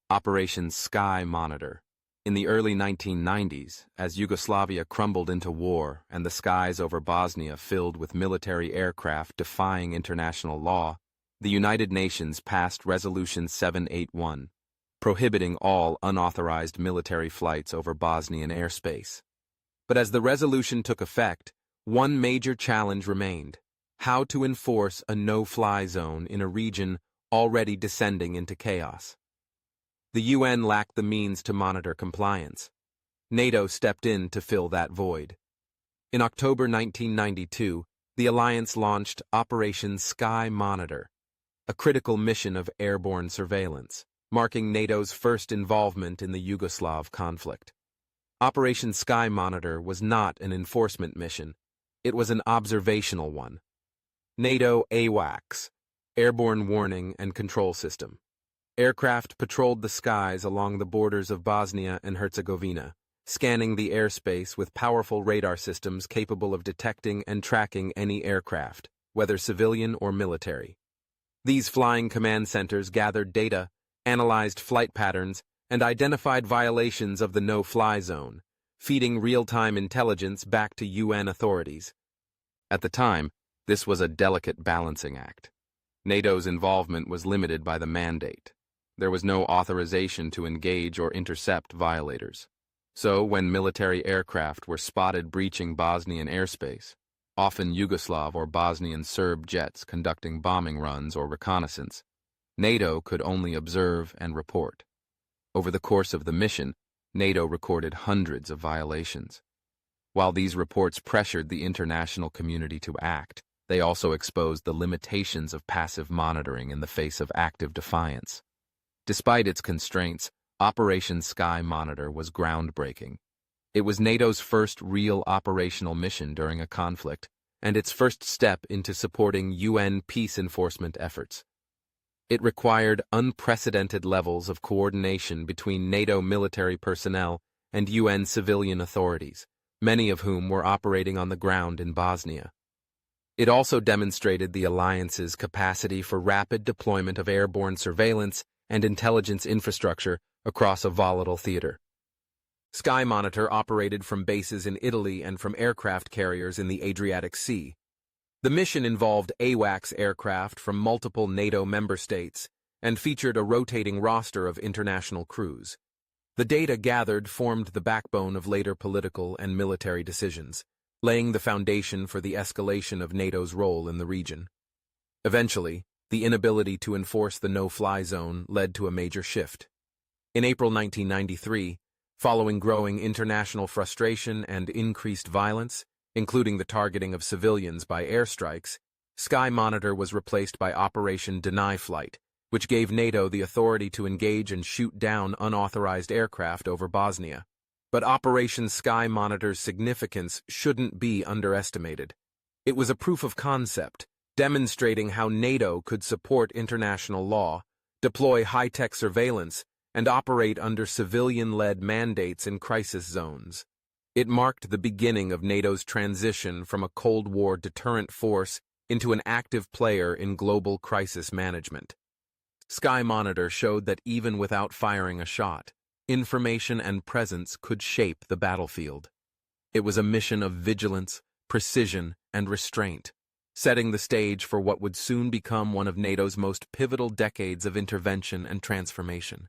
Operation Sky Monitor. In the early 1990s, as Yugoslavia crumbled into war and the skies over Bosnia filled with military aircraft defying international law, the United Nations passed Resolution 781, prohibiting all unauthorized military flights over Bosnian airspace. But as the resolution took effect, one major challenge remained: how to enforce a no-fly zone in a region already descending into chaos. The UN lacked the means to monitor compliance. NATO stepped in to fill that void. In October 1992, the alliance launched Operation Sky Monitor, a critical mission of airborne surveillance, marking NATO's first involvement in the Yugoslav conflict. Operation Sky Monitor was not an enforcement mission, it was an observational one. NATO AWACS, Airborne Warning and Control System. Aircraft patrolled the skies along the borders of Bosnia and Herzegovina, scanning the airspace with powerful radar systems capable of detecting and tracking any aircraft, whether civilian or military. These flying command centers gathered data, analyzed flight patterns, and identified violations of the no-fly zone, feeding real-time intelligence back to UN authorities. At the time, this was a delicate balancing act. NATO's involvement was limited by the mandate. There was no authorization to engage or intercept violators. So, when military aircraft were spotted breaching Bosnian airspace, often Yugoslav or Bosnian Serb jets conducting bombing runs or reconnaissance, NATO could only observe and report. Over the course of the mission, NATO recorded hundreds of violations. While these reports pressured the international community to act, they also exposed the limitations of passive monitoring in the face of active defiance. Despite its constraints, Operation Sky Monitor was groundbreaking. It was NATO's first real operational mission during a conflict, and its first step into supporting UN peace enforcement efforts. It required unprecedented levels of coordination between NATO military personnel and UN civilian authorities, many of whom were operating on the ground in Bosnia. It also demonstrated the alliance's capacity for rapid deployment of airborne surveillance and intelligence infrastructure across a volatile theater. Sky Monitor operated from bases in Italy and from aircraft carriers in the Adriatic Sea. The mission involved AWACS aircraft from multiple NATO member states and featured a rotating roster of international crews. The data gathered formed the backbone of later political and military decisions, laying the foundation for the escalation of NATO's role in the region. Eventually, the inability to enforce the no-fly zone led to a major shift. In April 1993, following growing international frustration and increased violence, including the targeting of civilians by airstrikes, Sky Monitor was replaced by Operation Deny Flight, which gave NATO the authority to engage and shoot down unauthorized aircraft over Bosnia. But Operation Sky Monitor's significance shouldn't be underestimated. It was a proof of concept, demonstrating how NATO could support international law, deploy high-tech surveillance, and operate under civilian-led mandates in crisis zones. It marked the beginning of NATO's transition from a Cold War deterrent force into an active player in global crisis management. Sky Monitor showed that even without firing a shot, information and presence could shape the battlefield. It was a mission of vigilance, precision, and restraint, setting the stage for what would soon become one of NATO's most pivotal decades of intervention and transformation.